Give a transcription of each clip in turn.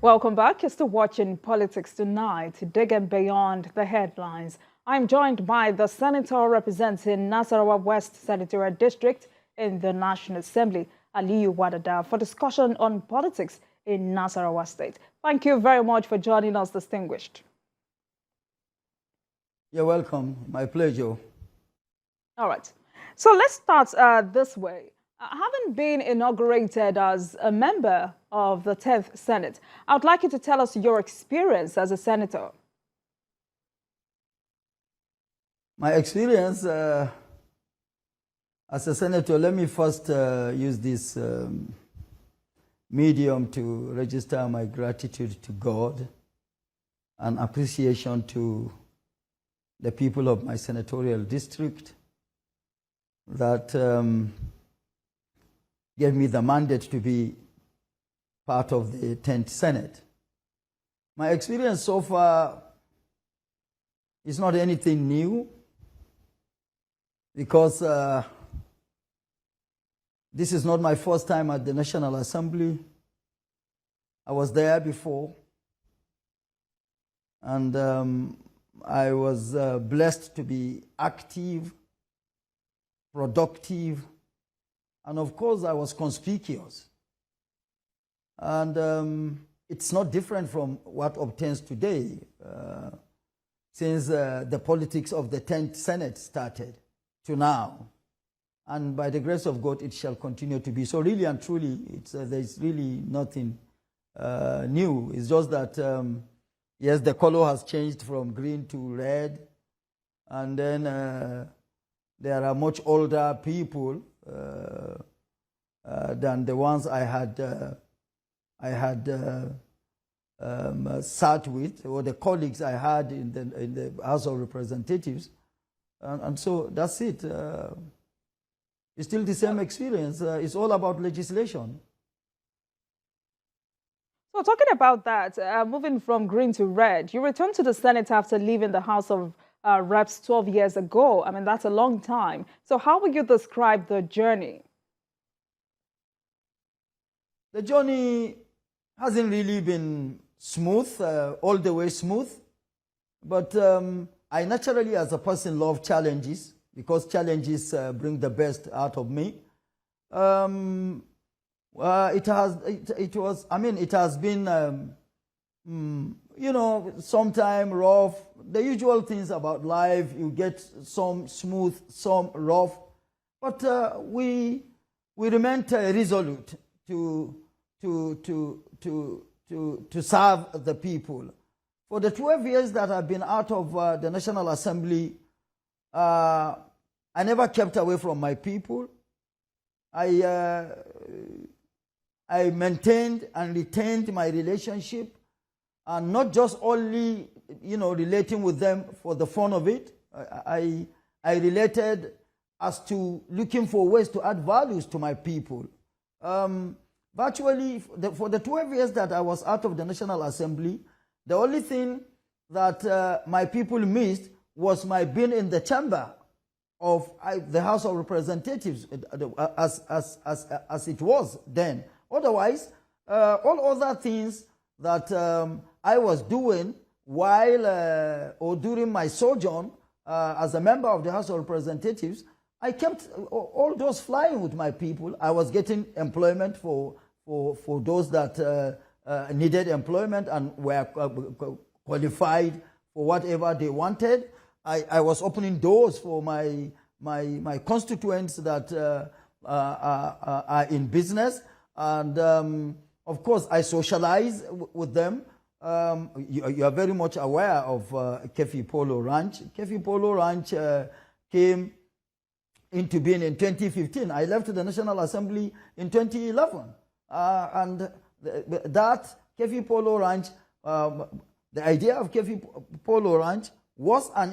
Welcome back. You're still watching Politics Tonight, digging beyond the headlines. I'm joined by the senator representing Nasarawa West Senatorial District in the National Assembly, Aliyu Wadada, for discussion on politics in Nasarawa State. Thank you very much for joining us, distinguished. You're welcome. My pleasure. All right. So let's start this way. Having been inaugurated as a member of the 10th Senate, I would like you to tell us your experience as a senator. My experience as a senator, let me first use this medium to register my gratitude to God and appreciation to the people of my senatorial district that gave me the mandate to be part of the 10th Senate. My experience so far is not anything new because this is not my first time at the National Assembly. I was there before, and I was blessed to be active, productive, and of course I was conspicuous. And it's not different from what obtains today since the politics of the 10th Senate started to now. And by the grace of God, it shall continue to be. So really and truly, there's really nothing new. It's just that, yes, the color has changed from green to red. And then there are much older people than the ones I had sat with, or the colleagues I had in the House of Representatives. And so that's it. It's still the same experience. It's all about legislation. So talking about that, moving from green to red, you returned to the Senate after leaving the House of Reps 12 years ago. I mean, that's a long time. So how would you describe the journey? The journey hasn't really been smooth, all the way smooth. But I naturally, as a person, love challenges because challenges bring the best out of me. It has been, you know, sometime rough. The usual things about life, you get some smooth, some rough. But we remain resolute to serve the people. For the 12 years that I've been out of the National Assembly, I never kept away from my people. I maintained and retained my relationship, and not just only, you know, relating with them for the fun of it. I related as to looking for ways to add values to my people. Virtually, for the 12 years that I was out of the National Assembly, the only thing that my people missed was my being in the chamber of the House of Representatives as it was then. Otherwise, all other things that I was doing while or during my sojourn as a member of the House of Representatives, I kept all those flying with my people. I was getting employment for those that needed employment and were qualified for whatever they wanted. I was opening doors for my constituents that are in business. And of course, I socialize with them. You are very much aware of Kefi Polo Ranch. Kefi Polo Ranch came into being in 2015. I left the National Assembly in 2011. And that Kefi Polo Ranch, the idea of Kefi Polo Ranch was and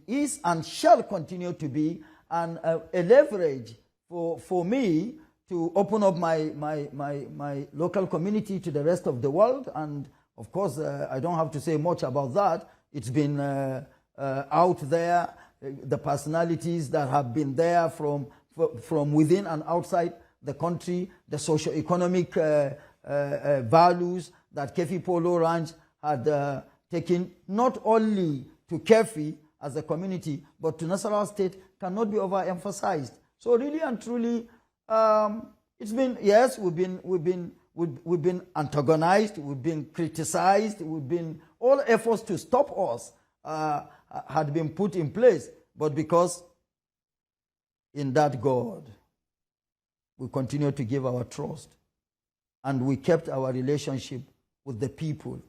is and shall continue to be a leverage for me to open up my local community to the rest of the world. And of course, I don't have to say much about that. It's been out there, the personalities that have been there from within and outside the country, the socio-economic values that Kefi Polo Ranch had taken not only to Kefi as a community, but to Nasarawa State cannot be overemphasized. So really and truly, it's been, yes, we've been antagonized, we've been criticized, all efforts to stop us had been put in place, but because in that God, we continue to give our trust, and we kept our relationship with the people.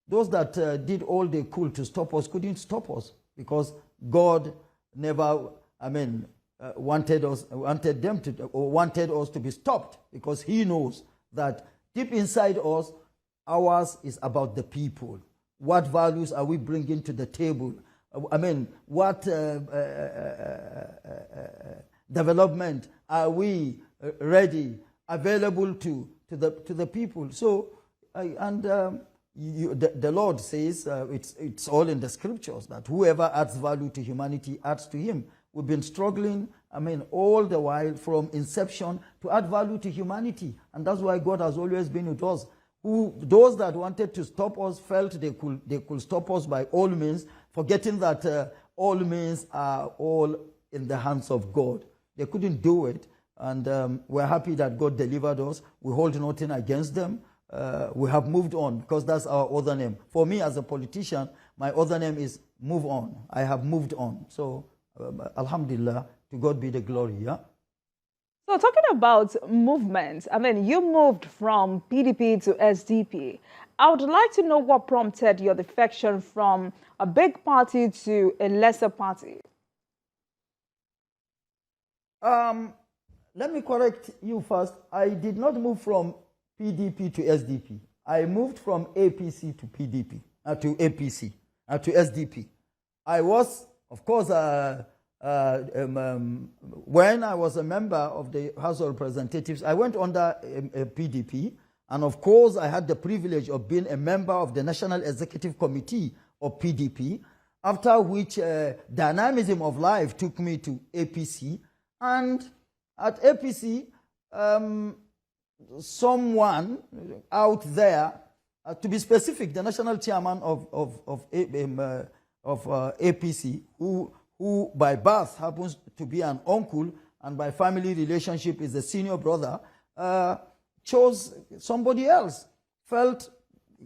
Those that did all they could to stop us couldn't stop us, because God never, wanted us to be stopped, because He knows that deep inside us, ours is about the people. What values are we bringing to the table? What development are we ready, available to the people? So, the Lord says, it's all in the scriptures, that whoever adds value to humanity adds to Him. We've been struggling, all the while from inception to add value to humanity. And that's why God has always been with us. Those that wanted to stop us felt they could stop us by all means, forgetting that all means are all in the hands of God. They couldn't do it. And we're happy that God delivered us. We hold nothing against them. We have moved on, because that's our other name. For me as a politician, my other name is move on. I have moved on. So, alhamdulillah, to God be the glory, yeah? So talking about movement, you moved from PDP to SDP. I would like to know what prompted your defection from a big party to a lesser party. Let me correct you first. I did not move from PDP to SDP. I moved from APC to PDP, to APC, to SDP. I was, of course, when I was a member of the House of Representatives, I went under PDP, and of course I had the privilege of being a member of the National Executive Committee of PDP, after which dynamism of life took me to APC. And at APC, someone out there, to be specific, the national chairman of APC, who by birth happens to be an uncle and by family relationship is a senior brother, chose somebody else. Felt,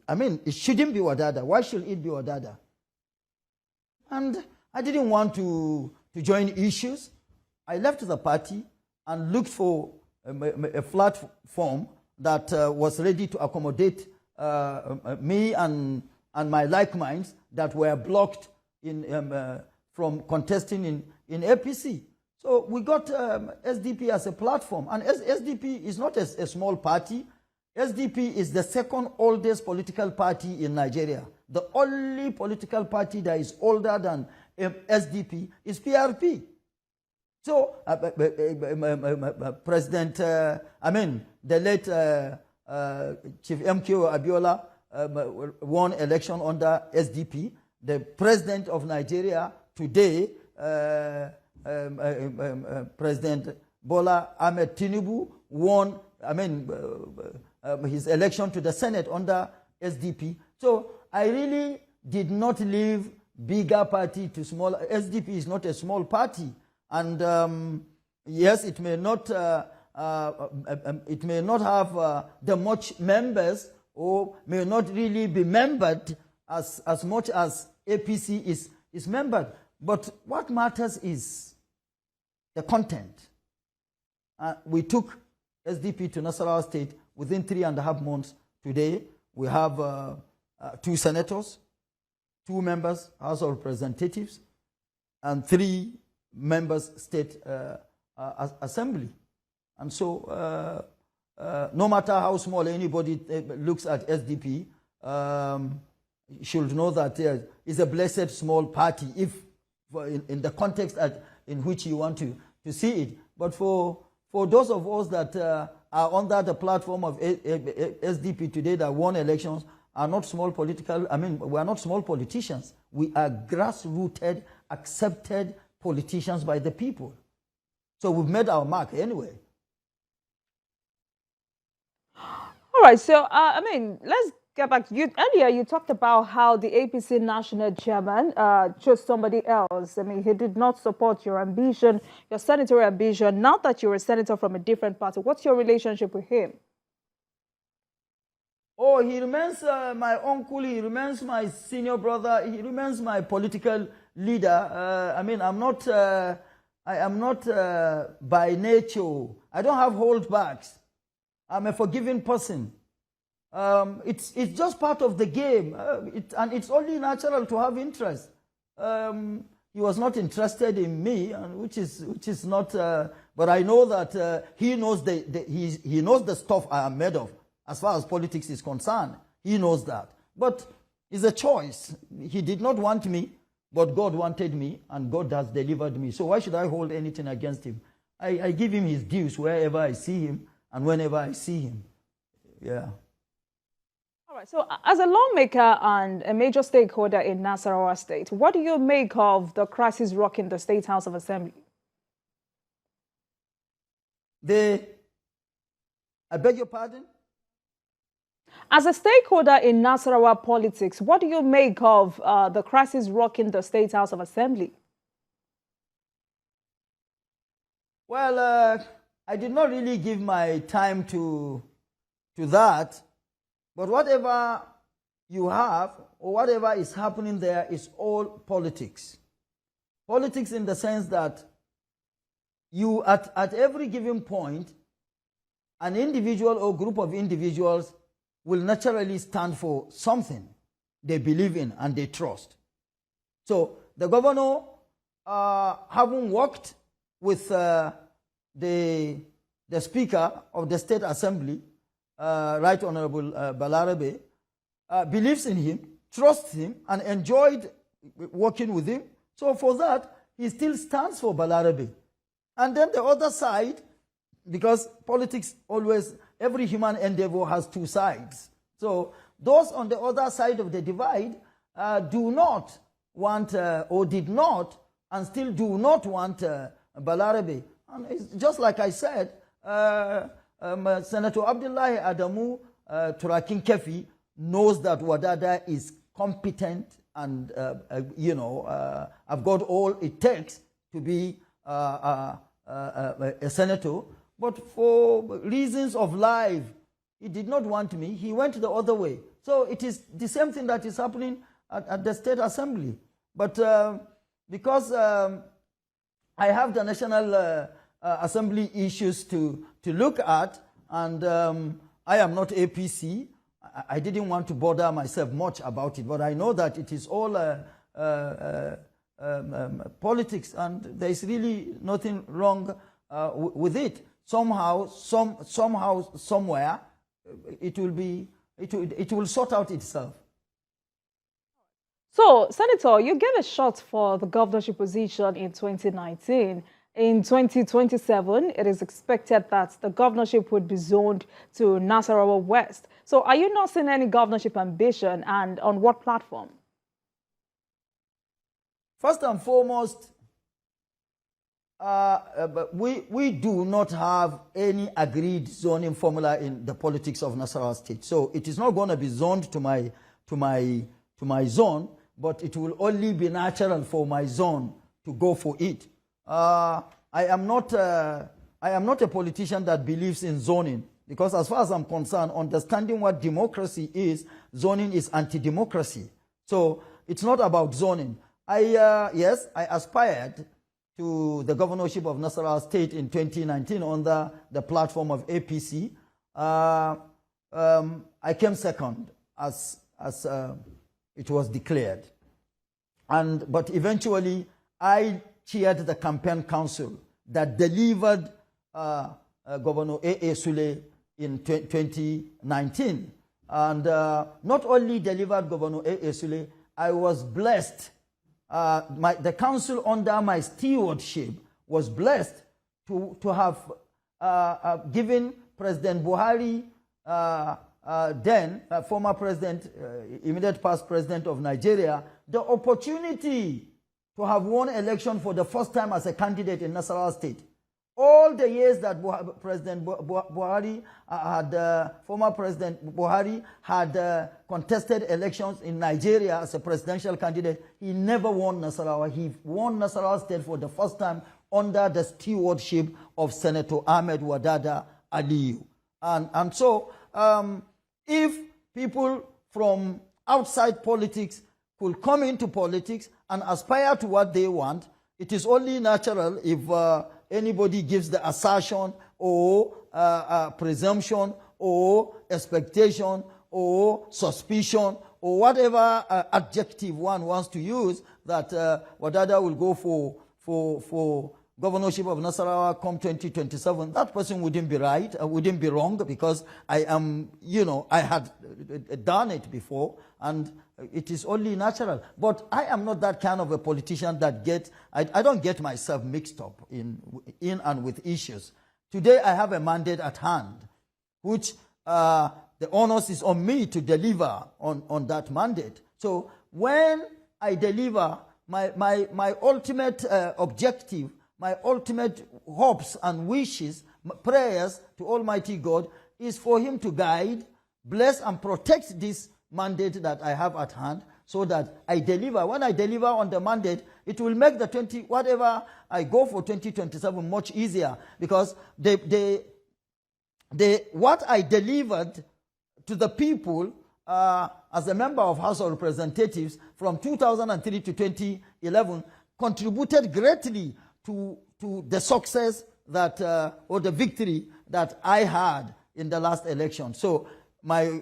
it shouldn't be Wadada. Why should it be Wadada? And I didn't want to join issues. I left the party and looked for a platform that was ready to accommodate me and my like minds that were blocked from contesting in APC. So we got SDP as a platform. And SDP is not a small party. SDP is the second oldest political party in Nigeria. The only political party that is older than SDP is PRP. So, President, the late Chief MKO Abiola won election under SDP. The President of Nigeria today, President Bola Ahmed Tinubu, won, his election to the Senate under SDP. So, I really did not leave bigger party to small. SDP is not a small party. And yes, it may not have the much members, or may not really be membered as much as APC is membered. But what matters is the content. We took SDP to Nasarawa State within 3.5 months. Today, we have 2 senators, 2 members, House of Representatives, and 3 members state assembly. And so no matter how small anybody looks at SDP, should know that it's a blessed small party if in the context in which you want to see it. But for those of us that are under the platform of SDP today that won elections, are not small political, we are not small politicians. We are grassrooted, accepted politicians by the people. So we've made our mark anyway. All All right, so let's get back to you. Earlier, you talked about how the APC national chairman chose somebody else. He did not support your ambition, your senatorial ambition. Now that you're a senator from a different party, what's your relationship with him? Oh, he remains my uncle. He remains my senior brother. He remains my political leader. I am not by nature. I don't have holdbacks. I'm a forgiving person. It's just part of the game, and it's only natural to have interest. He was not interested in me, which is not. But I know that he knows he knows the stuff I am made of. As far as politics is concerned, he knows that. But it's a choice. He did not want me, but God wanted me, and God has delivered me. So why should I hold anything against him? I give him his dues wherever I see him and whenever I see him. Yeah. All right. So as a lawmaker and a major stakeholder in Nasarawa State, what do you make of the crisis rocking the State House of Assembly? I beg your pardon? As a stakeholder in Nasarawa politics, what do you make of the crisis rocking the State House of Assembly? Well, I did not really give my time to that, but whatever you have or whatever is happening there is all politics. Politics in the sense that you, at every given point, an individual or group of individuals will naturally stand for something they believe in and they trust. So the governor, having worked with the Speaker of the State Assembly, Right Honorable Balarabe, believes in him, trusts him, and enjoyed working with him. So for that, he still stands for Balarabe. And then the other side, because politics always, every human endeavor has two sides. So those on the other side of the divide do not want, or did not, and still do not want Balarabe. And it's just like I said, Senator Abdullahi Adamu Turakin Kefi knows that Wadada is competent and, I've got all it takes to be a senator. But for reasons of life, he did not want me. He went the other way. So it is the same thing that is happening at the State Assembly. But because I have the National Assembly issues to look at, and I am not APC, I didn't want to bother myself much about it. But I know that it is all politics, and there is really nothing wrong with it. Somehow, somewhere, it will sort out itself. So, Senator, you gave a shot for the governorship position in 2019. In 2027, it is expected that the governorship would be zoned to Nasarawa West. So, are you not seeing any governorship ambition, and on what platform? First and foremost, we do not have any agreed zoning formula in the politics of Nasarawa State. So it is not going to be zoned to my zone, but it will only be natural for my zone to go for it. I am not a politician that believes in zoning, because as far as I'm concerned, understanding what democracy is, zoning is anti-democracy. So it's not about zoning. Yes, I aspired to the governorship of Nasarawa State in 2019 under the platform of APC. I came second as it was declared. But eventually, I chaired the campaign council that delivered Governor A.A. Sule in 2019. And not only delivered Governor A.A. Sule, I was blessed. The council under my stewardship was blessed to have given President Buhari, then former president, immediate past president of Nigeria, the opportunity to have won election for the first time as a candidate in Nasarawa State. All the years that President Buhari former President Buhari had contested elections in Nigeria as a presidential candidate, he never won Nasarawa. He won Nasarawa State for the first time under the stewardship of Senator Ahmed Wadada Aliyu. And so, if people from outside politics could come into politics and aspire to what they want, it is only natural if anybody gives the assertion or presumption or expectation or suspicion or whatever adjective one wants to use that Wadada will go for governorship of Nasarawa come 2027. That person wouldn't be right, wouldn't be wrong, because I am, I had done it before, and it is only natural. But I am not that kind of a politician that I don't get myself mixed up in and with issues. Today I have a mandate at hand, which the onus is on me to deliver on that mandate. So when I deliver, my ultimate objective, my ultimate hopes and wishes, prayers to Almighty God is for Him to guide, bless and protect this mandate that I have at hand, so that I deliver. When I deliver on the mandate, it will make the whatever I go for 2027 much easier, because what I delivered to the people as a member of House of Representatives from 2003 to 2011 contributed greatly to the success that or the victory that I had in the last election. So my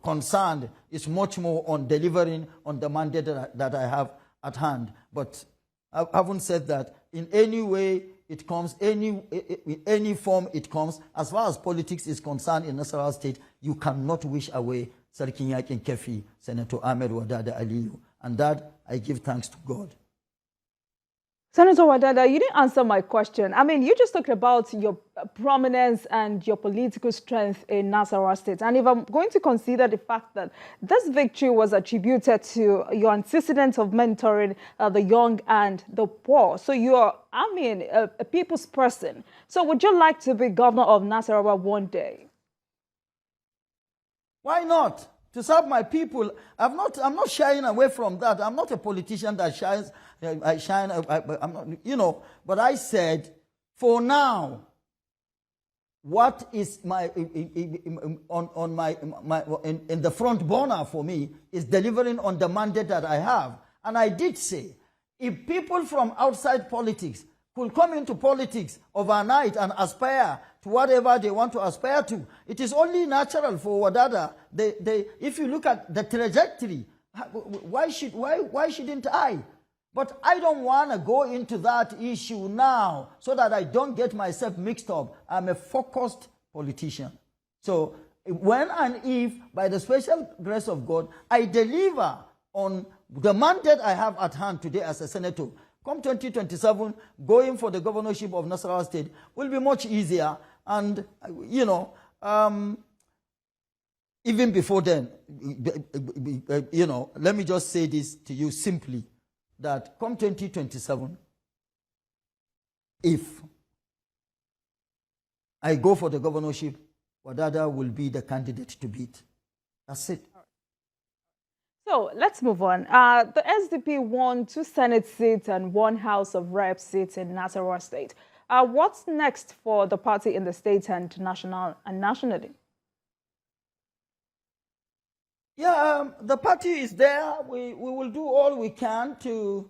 concern is much more on delivering on the mandate that I have at hand. But I haven't said that in any way it comes, in any form it comes. As far as politics is concerned in Nasarawa State, you cannot wish away Sarkin Yakin Kefi, Senator Ahmed Wadada Aliyu. And that I give thanks to God. Senator Wadada, you didn't answer my question. I mean, you just talked about your prominence and your political strength in Nasarawa State. And if I'm going to consider the fact that this victory was attributed to your antecedent of mentoring the young and the poor. So you're, a people's person. So would you like to be governor of Nasarawa one day? Why not? To serve my people. I'm not shying away from that. I'm not a politician that shies. I'm not, but I said, for now, what is in the front burner for me is delivering on the mandate that I have. And I did say, if people from outside politics could come into politics overnight and aspire to whatever they want to aspire to, it is only natural for Wadada. If you look at the trajectory, why shouldn't I? But I don't want to go into that issue now so that I don't get myself mixed up. I'm a focused politician. So when and if, by the special grace of God, I deliver on the mandate I have at hand today as a senator, come 2027, going for the governorship of Nasarawa State will be much easier. And, even before then, let me just say this to you simply, that come 2027, if I go for the governorship, Wadada will be the candidate to beat. That's it. So let's move on. The SDP won 2 Senate seats and 1 House of Reps seats in Nasarawa State. What's next for the party in the state and nationally? Yeah, the party is there. We will do all we can to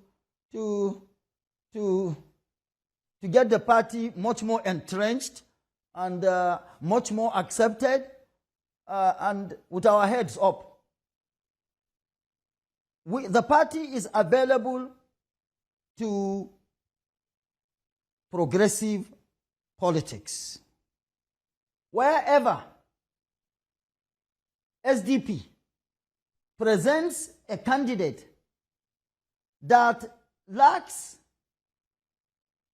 get the party much more entrenched and much more accepted, and with our heads up. The party is available to progressive politics. Wherever SDP presents a candidate that lacks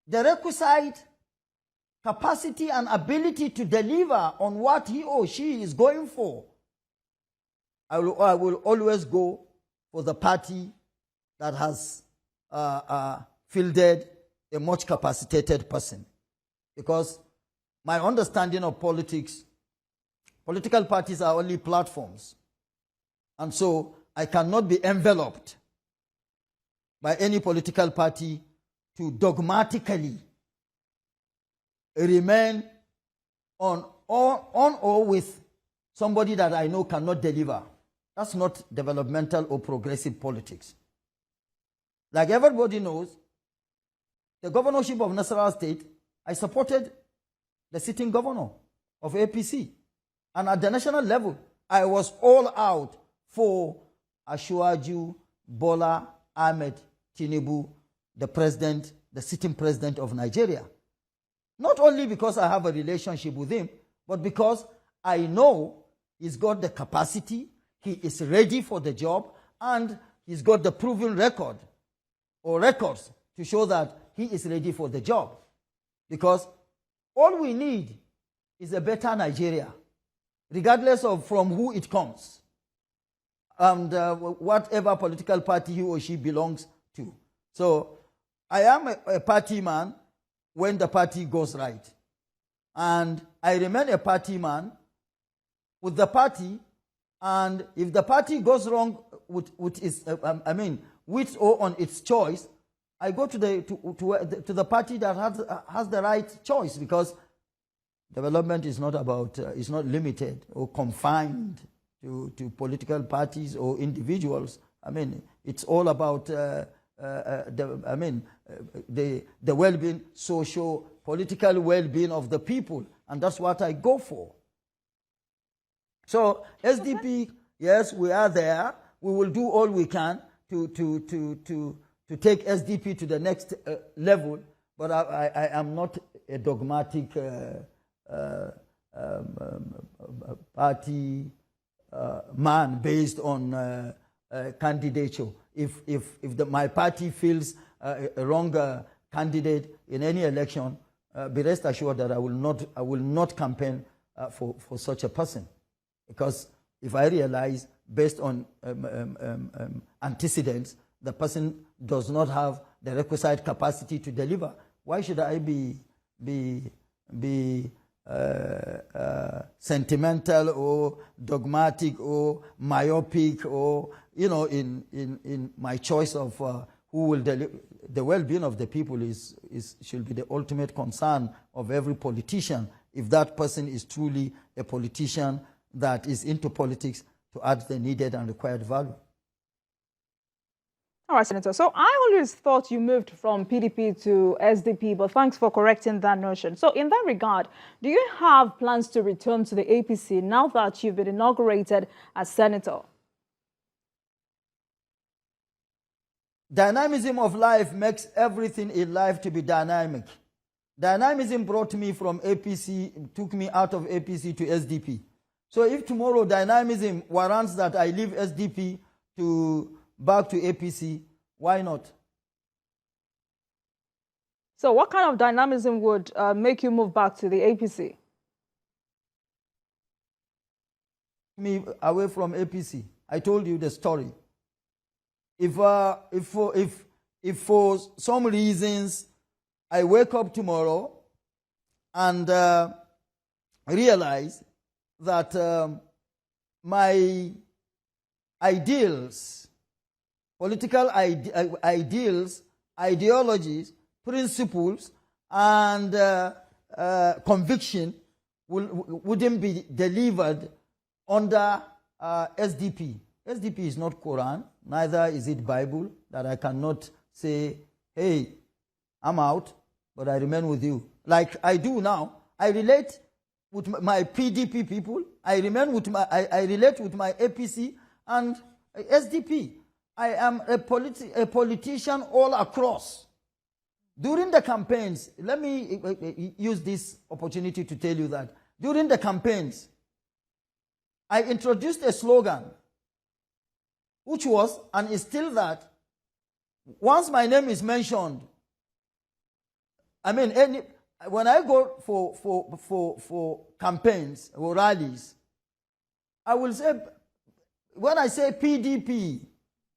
the requisite capacity and ability to deliver on what he or she is going for, I will always go for the party that has fielded a much capacitated person, because my understanding of politics, political parties are only platforms. And so I cannot be enveloped by any political party to dogmatically remain on or with somebody that I know cannot deliver. That's not developmental or progressive politics. Like everybody knows, the governorship of Nasarawa State, I supported the sitting governor of APC. And at the national level, I was all out for Asiwaju Bola Ahmed Tinubu, the president, the sitting president of Nigeria. Not only because I have a relationship with him, but because I know he's got the capacity, he is ready for the job, and he's got the proven record or records to show that he is ready for the job. Because all we need is a better Nigeria, regardless of from who it comes and whatever political party he or she belongs to. So I am a party man when the party goes right. And I remain a party man with the party, and if the party goes wrong with or on its choice, I go to the party that has the right choice, because development is not about is not limited or confined to political parties or individuals. I mean, it's all about the well-being, social, political well-being of the people, and that's what I go for. So SDP, yes, we are there. We will do all we can to take SDP to the next level, but I am not a dogmatic party man based on candidature. If my party feels a wrong candidate in any election, be rest assured that I will not campaign for such a person, because if I realize based on antecedents the person does not have the requisite capacity to deliver, why should I be sentimental or dogmatic or myopic or in my choice of who will deliver? The well-being of the people should be the ultimate concern of every politician, if that person is truly a politician that is into politics to add the needed and required value. All right, Senator. So I always thought you moved from PDP to SDP, but thanks for correcting that notion. So in that regard, do you have plans to return to the APC now that you've been inaugurated as Senator? Dynamism of life makes everything in life to be dynamic. Dynamism brought me from APC, took me out of APC to SDP. So if tomorrow dynamism warrants that I leave SDP back to APC, why not? So what kind of dynamism would make you move back to the APC? Me away from APC. I told you the story. If for some reasons I wake up tomorrow and realize that my ideals, political ideals, ideologies, principles, and conviction wouldn't be delivered under SDP. SDP is not Quran, neither is it Bible, that I cannot say, hey, I'm out, but I remain with you. Like I do now. I relate with my PDP people. I relate with my APC and SDP. I am a politician all across. During the campaigns, let me use this opportunity to tell you that during the campaigns, I introduced a slogan, which was, and is still that, once my name is mentioned, when I go for campaigns or rallies, I will say, when I say PDP,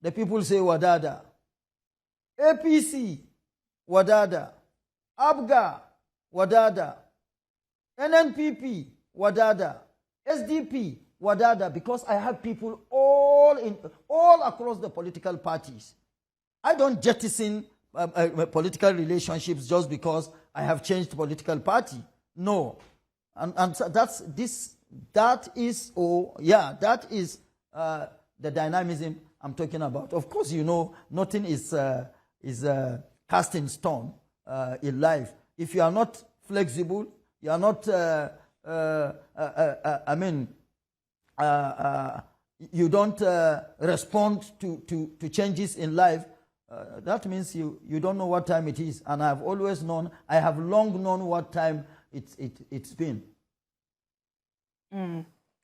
the people say Wadada. APC, Wadada. ABGA, Wadada, NNPP, Wadada, SDP, Wadada, because I have people all across the political parties. I don't jettison political relationships just because I have changed political party. No. And so that is the dynamism I'm talking about. Of course, you know, nothing is cast in stone in life. If you are not flexible, you are not, you don't respond to changes in life, that means you don't know what time it is. And I've always known, I have long known what time it's been.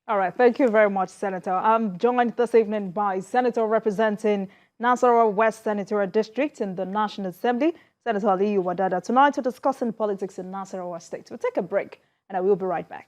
All right, thank you very much, Senator. I'm joined this evening by Senator representing Nasarawa West Senatorial District in the National Assembly, Senator Aliyu Wadada. Tonight we're discussing politics in Nasarawa State. We'll take a break and I will be right back.